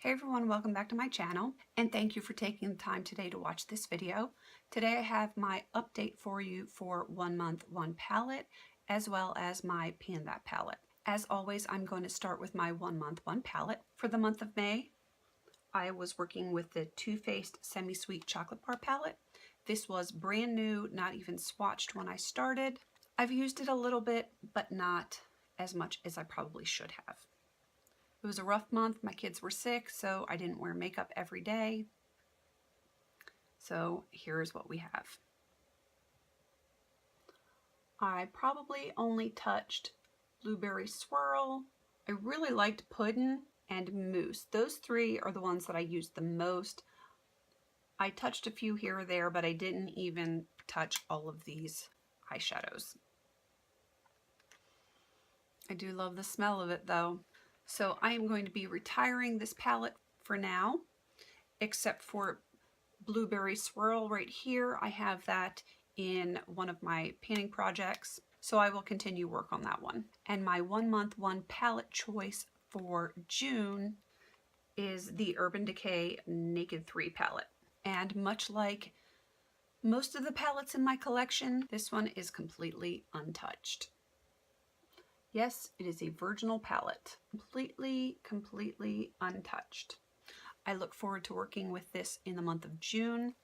Hey everyone, welcome back to my channel and thank you for taking the time today to watch this video. Today I have my update for you for 1 month 1 palette as well as my Pan That palette. As always, I'm going to start with my 1 month 1 palette. For the month of May, I was working with the Too Faced Semi-Sweet Chocolate Bar palette. This was brand new, not even swatched when I started. I've used it a little bit, but not as much as I probably should have. It was a rough month. My kids were sick, so I didn't wear makeup every day. So here's what we have. I probably only touched Blueberry Swirl. I really liked Puddin' and Mousse. Those three are the ones that I used the most. I touched a few here or there, but I didn't even touch all of these eyeshadows. I do love the smell of it though. So I am going to be retiring this palette for now, except for Blueberry Swirl right here. I have that in one of my painting projects, so I will continue work on that one. And my 1 month 1 palette choice for June is the Urban Decay Naked 3 palette. And much like most of the palettes in my collection, this one is completely untouched. Yes, it is a virginal palette, completely untouched. I look forward to working with this in the month of June.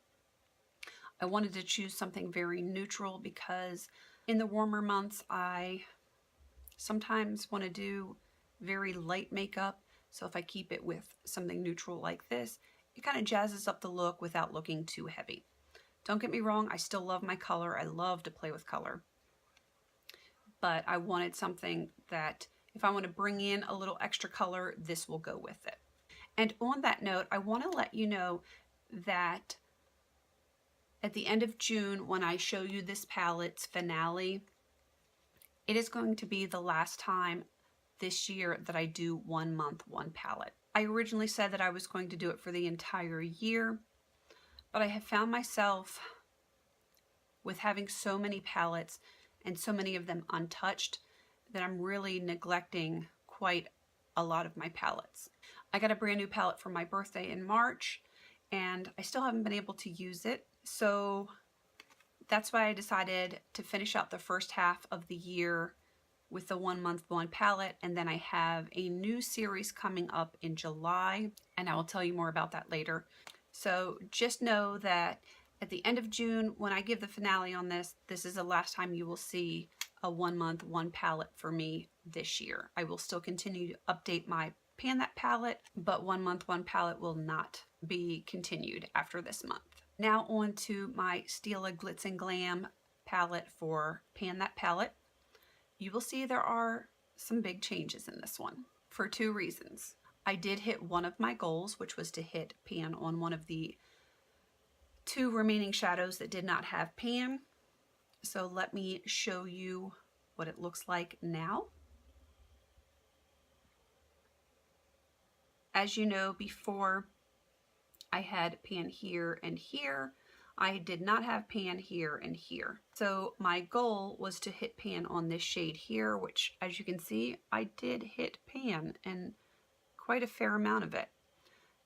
I wanted to choose something very neutral because in the warmer months, I sometimes want to do very light makeup. So if I keep it with something neutral like this, it kind of jazzes up the look without looking too heavy. Don't get me wrong, I still love my color. I love to play with color. But I wanted something that if I want to bring in a little extra color, this will go with it. And on that note, I want to let you know that at the end of June, when I show you this palette's finale, it is going to be the last time this year that I do 1 month 1 palette. I originally said that I was going to do it for the entire year, but I have found myself with having so many palettes and so many of them untouched that I'm really neglecting quite a lot of my palettes. I got a brand new palette for my birthday in March and I still haven't been able to use it. So that's why I decided to finish out the first half of the year with the 1 month 1 palette, and then I have a new series coming up in July and I will tell you more about that later. So just know that at the end of June, when I give the finale on this, this is the last time you will see a 1 month 1 palette for me this year. I will still continue to update my Pan That palette, but 1 month 1 palette will not be continued after this month. Now on to my Stila Glitz and Glam palette for Pan That palette. You will see there are some big changes in this one for 2 reasons. I did hit one of my goals, which was to hit pan on one of the 2 remaining shadows that did not have pan. So let me show you what it looks like now. As you know, before I had pan here and here. I did not have pan here and here. So my goal was to hit pan on this shade here, which as you can see, I did hit pan and quite a fair amount of it.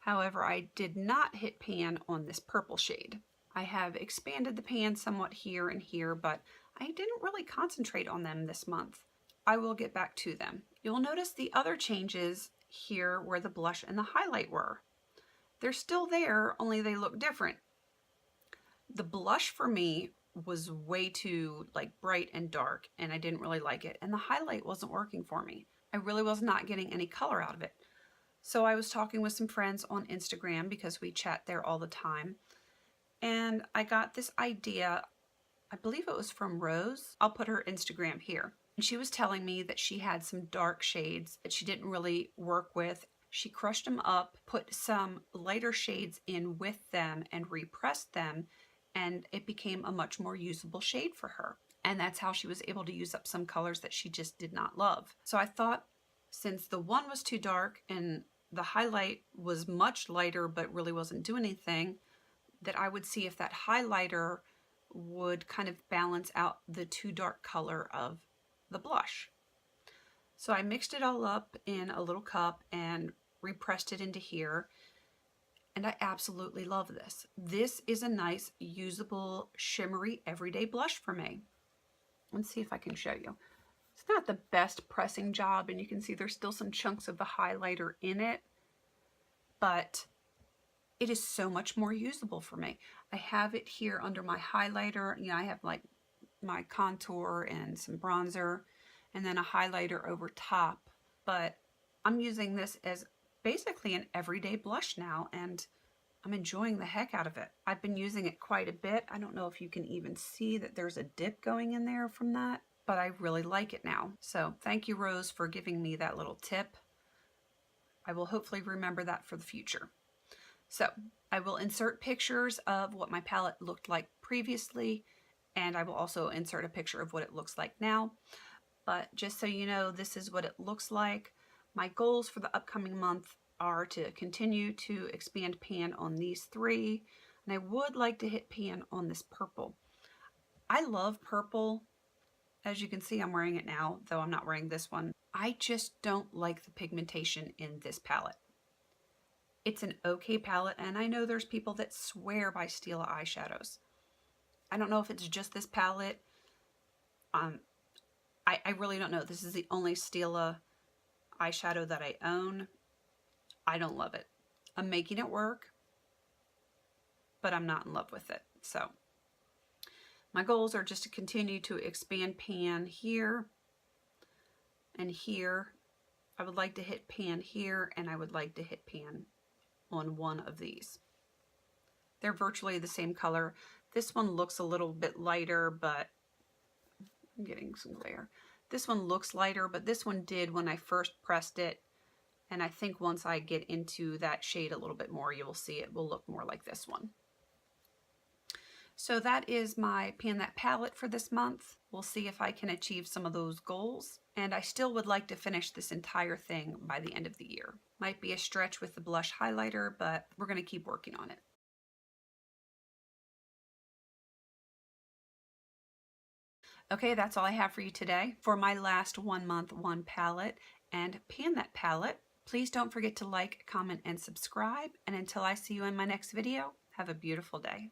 However, I did not hit pan on this purple shade. I have expanded the pan somewhat here and here, but I didn't really concentrate on them this month. I will get back to them. You'll notice the other changes here where the blush and the highlight were. They're still there, only they look different. The blush for me was way too bright and dark and I didn't really like it. And the highlight wasn't working for me. I really was not getting any color out of it. So I was talking with some friends on Instagram because we chat there all the time. And I got this idea, I believe it was from Rose. I'll put her Instagram here. And she was telling me that she had some dark shades that she didn't really work with. She crushed them up, put some lighter shades in with them and repressed them, and it became a much more usable shade for her. And that's how she was able to use up some colors that she just did not love. So I thought, since the one was too dark and the highlight was much lighter but really wasn't doing anything, that I would see if that highlighter would kind of balance out the too dark color of the blush. So I mixed it all up in a little cup and repressed it into here, and I absolutely love this. This is a nice, usable, shimmery, everyday blush for me. Let's see if I can show you. It's not the best pressing job, and you can see there's still some chunks of the highlighter in it, but it is so much more usable for me. I have it here under my highlighter. You know, I have like my contour and some bronzer, and then a highlighter over top, but I'm using this as basically an everyday blush now, and I'm enjoying the heck out of it. I've been using it quite a bit. I don't know if you can even see that there's a dip going in there from that, but I really like it now. So thank you, Rose, for giving me that little tip. I will hopefully remember that for the future. So I will insert pictures of what my palette looked like previously, and I will also insert a picture of what it looks like now. But just so you know, this is what it looks like. My goals for the upcoming month are to continue to expand pan on these three, and I would like to hit pan on this purple. I love purple. As you can see, I'm wearing it now, though I'm not wearing this one. I just don't like the pigmentation in this palette. It's an okay palette, and I know there's people that swear by Stila eyeshadows. I don't know if it's just this palette. I really don't know. This is the only Stila eyeshadow that I own. I don't love it. I'm making it work, but I'm not in love with it. So my goals are just to continue to expand pan here and here. I would like to hit pan here, and I would like to hit pan on one of these. They're virtually the same color. This one looks a little bit lighter, but I'm getting some glare. This one looks lighter, but this one did when I first pressed it. And I think once I get into that shade a little bit more, you will see it will look more like this one. So that is my Pan That palette for this month. We'll see if I can achieve some of those goals. And I still would like to finish this entire thing by the end of the year. Might be a stretch with the blush highlighter, but we're going to keep working on it. Okay, that's all I have for you today for my last 1 month, 1 palette and Pan That palette. Please don't forget to like, comment, and subscribe. And until I see you in my next video, have a beautiful day.